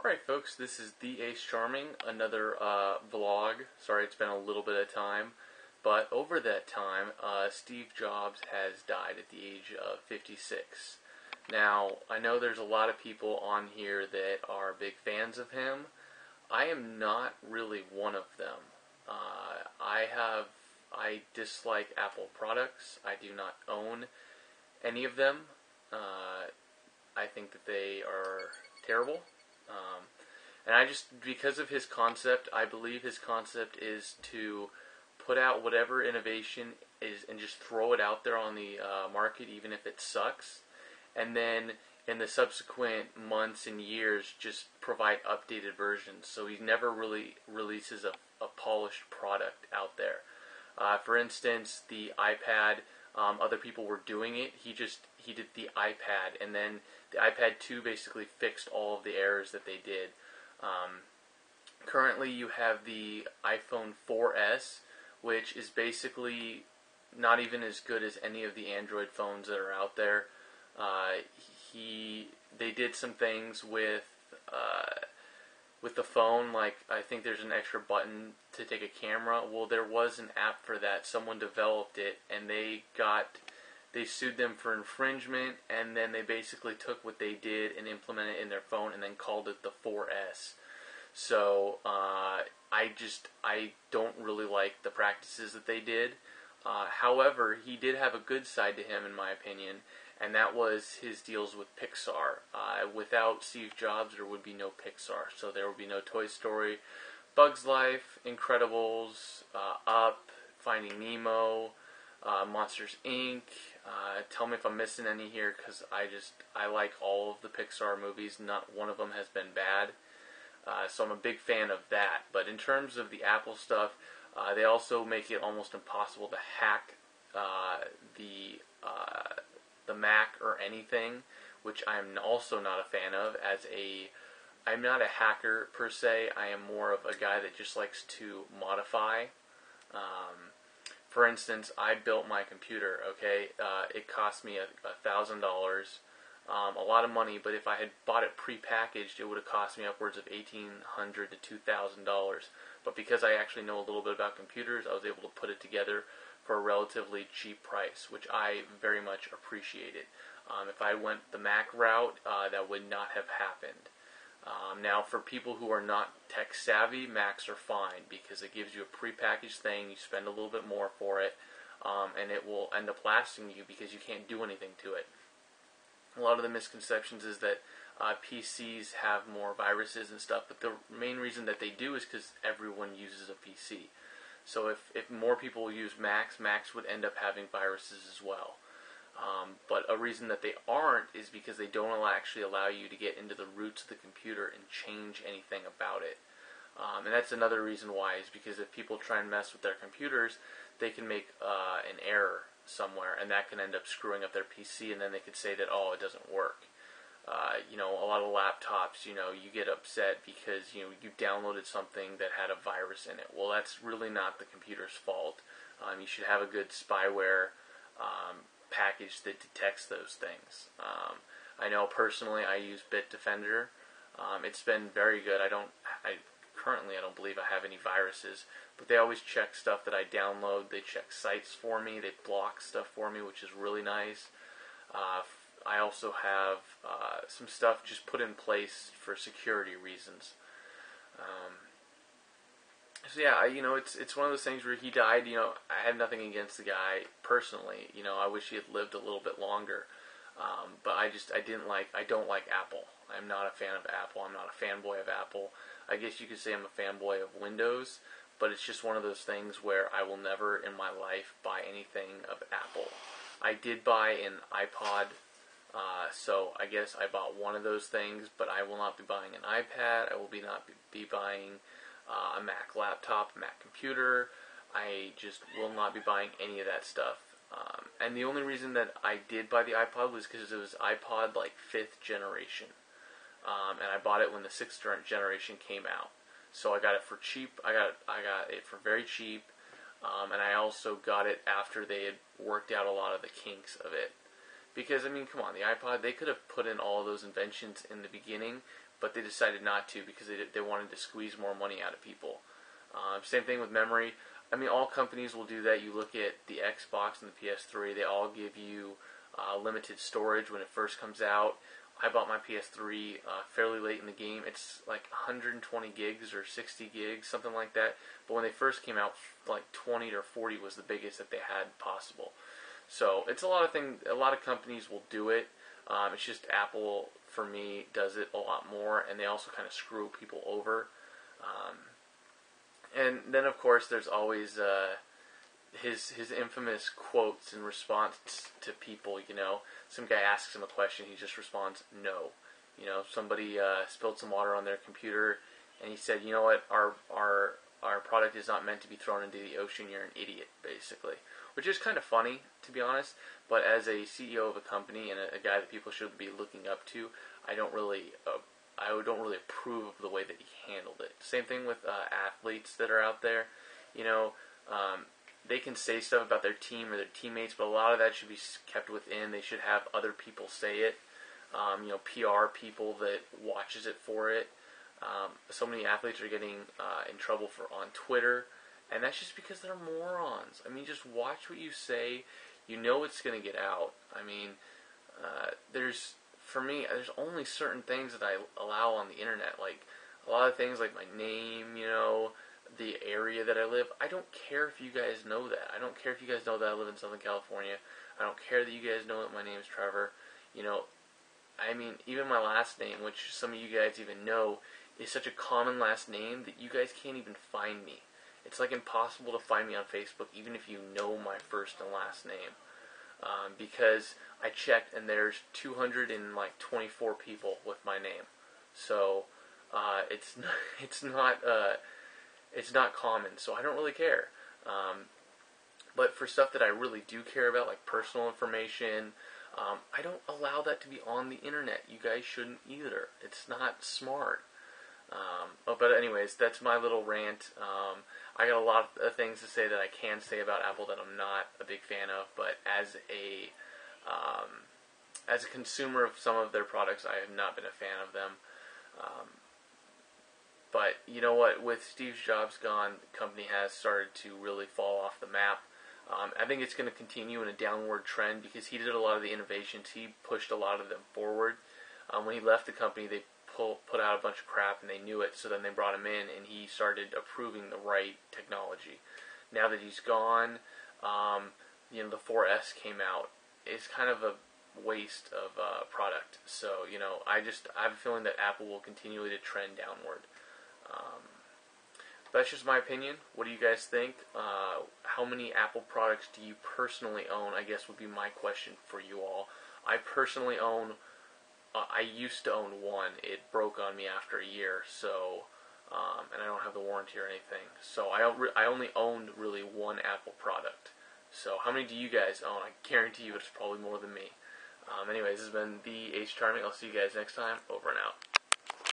Alright folks, this is The Ace Charming, another vlog. Sorry it's been a little bit of time, but over that time, Steve Jobs has died at the age of 56. Now, I know there's a lot of people on here that are big fans of him. I am not really one of them. I dislike Apple products. I do not own any of them. I think that they are terrible. And because of his concept, I believe his concept is to put out whatever innovation is and just throw it out there on the market, even if it sucks. And then in the subsequent months and years, just provide updated versions. So he never really releases a polished product out there. For instance, the iPad, other people were doing it. He did the iPad, and then the iPad 2 basically fixed all of the errors that they did. Currently, you have the iPhone 4S, which is basically not even as good as any of the Android phones that are out there. They did some things with the phone, like I think there's an extra button to take a camera. Well, there was an app for that. Someone developed it, and they sued them for infringement, and then they basically took what they did and implemented it in their phone, and then called it the 4S. So I don't really like the practices that they did. However, he did have a good side to him, in my opinion, and that was his deals with Pixar. Without Steve Jobs, there would be no Pixar. So there would be no Toy Story, Bugs Life, Incredibles, Up, Finding Nemo, Monsters, Inc. Tell me if I'm missing any here, because I like all of the Pixar movies. Not one of them has been bad. So I'm a big fan of that. But in terms of the Apple stuff, they also make it almost impossible to hack the Mac or anything, which I'm also not a fan of. I'm not a hacker per se. I am more of a guy that just likes to modify. For instance, I built my computer, okay? It cost me $1,000, a lot of money, but if I had bought it pre-packaged, it would have cost me upwards of $1,800 to $2,000. But because I actually know a little bit about computers, I was able to put it together for a relatively cheap price, which I very much appreciated. If I went the Mac route, that would not have happened. Now, for people who are not tech savvy, Macs are fine because it gives you a prepackaged thing. You spend a little bit more for it, and it will end up lasting you because you can't do anything to it. A lot of the misconceptions is that PCs have more viruses and stuff, but the main reason that they do is because everyone uses a PC. So if more people use Macs, Macs would end up having viruses as well. But a reason that they aren't is because they don't actually allow you to get into the roots of the computer and change anything about it. And that's another reason why, is because if people try and mess with their computers, they can make an error somewhere, and that can end up screwing up their PC, and then they could say that, oh, it doesn't work. A lot of laptops, you get upset because, you downloaded something that had a virus in it. Well, that's really not the computer's fault. You should have a good spyware package that detects those things. I know personally I use Bitdefender. It's been very good. Currently I don't believe I have any viruses, but they always check stuff that I download. They check sites for me. They block stuff for me, which is really nice. I also have some stuff just put in place for security reasons. So yeah, it's one of those things where he died. I had nothing against the guy personally. I wish he had lived a little bit longer. But I don't like Apple. I'm not a fan of Apple. I'm not a fanboy of Apple. I guess you could say I'm a fanboy of Windows, but it's just one of those things where I will never in my life buy anything of Apple. I did buy an iPod, so I guess I bought one of those things, but I will not be buying an iPad. I will not be buying a Mac laptop, a Mac computer. I just will not be buying any of that stuff. And the only reason that I did buy the iPod was because it was iPod like 5th generation. And I bought it when the 6th generation came out. So I got it for cheap. I got it for very cheap. And I also got it after they had worked out a lot of the kinks of it. Because, I mean, come on, the iPod, they could have put in all those inventions in the beginning, but they decided not to because they wanted to squeeze more money out of people. Same thing with memory. I mean, all companies will do that. You look at the Xbox and the PS3, they all give you limited storage when it first comes out. I bought my PS3 fairly late in the game. It's like 120 gigs or 60 gigs, something like that. But when they first came out, like 20 or 40 was the biggest that they had possible. So it's a lot of things. A lot of companies will do it. It's just Apple, for me, does it a lot more, and they also kind of screw people over. And then, of course, there's always his infamous quotes in response to people. You know, some guy asks him a question, he just responds, "No." You know, somebody spilled some water on their computer, and he said, "You know what? Our product is not meant to be thrown into the ocean. You're an idiot," basically. Which is kind of funny, to be honest. But as a CEO of a company and a guy that people should be looking up to, I don't really approve of the way that he handled it. Same thing with athletes that are out there. You know, they can say stuff about their team or their teammates, but a lot of that should be kept within. They should have other people say it. You know, PR people that watches it for it. So many athletes are getting in trouble on Twitter. And that's just because they're morons. I mean, just watch what you say. You know it's going to get out. I mean, for me, there's only certain things that I allow on the internet. Like, a lot of things like my name, you know, the area that I live. I don't care if you guys know that. I don't care if you guys know that I live in Southern California. I don't care that you guys know that my name is Trevor. You know, I mean, even my last name, which some of you guys even know, is such a common last name that you guys can't even find me. It's like impossible to find me on Facebook, even if you know my first and last name, because I checked and there's 224 people with my name. So it's not common. So I don't really care. But for stuff that I really do care about, like personal information, I don't allow that to be on the internet. You guys shouldn't either. It's not smart. But anyways, that's my little rant. I got a lot of things to say that I can say about Apple that I'm not a big fan of, but as a consumer of some of their products, I have not been a fan of them. But you know what? With Steve Jobs gone, the company has started to really fall off the map. I think it's going to continue in a downward trend because he did a lot of the innovations. He pushed a lot of them forward. When he left the company, they put out a bunch of crap and they knew it, so then they brought him in and he started approving the right technology. Now that he's gone, you know, the 4S came out. It's kind of a waste of product. So, you know, I have a feeling that Apple will continue to trend downward. That's just my opinion. What do you guys think? How many Apple products do you personally own? I guess would be my question for you all. I personally own I used to own one. It broke on me after a year, so and I don't have the warranty or anything. So I only owned really one Apple product. So how many do you guys own? I guarantee you it's probably more than me. Anyways, this has been the H Charming. I'll see you guys next time. Over and out.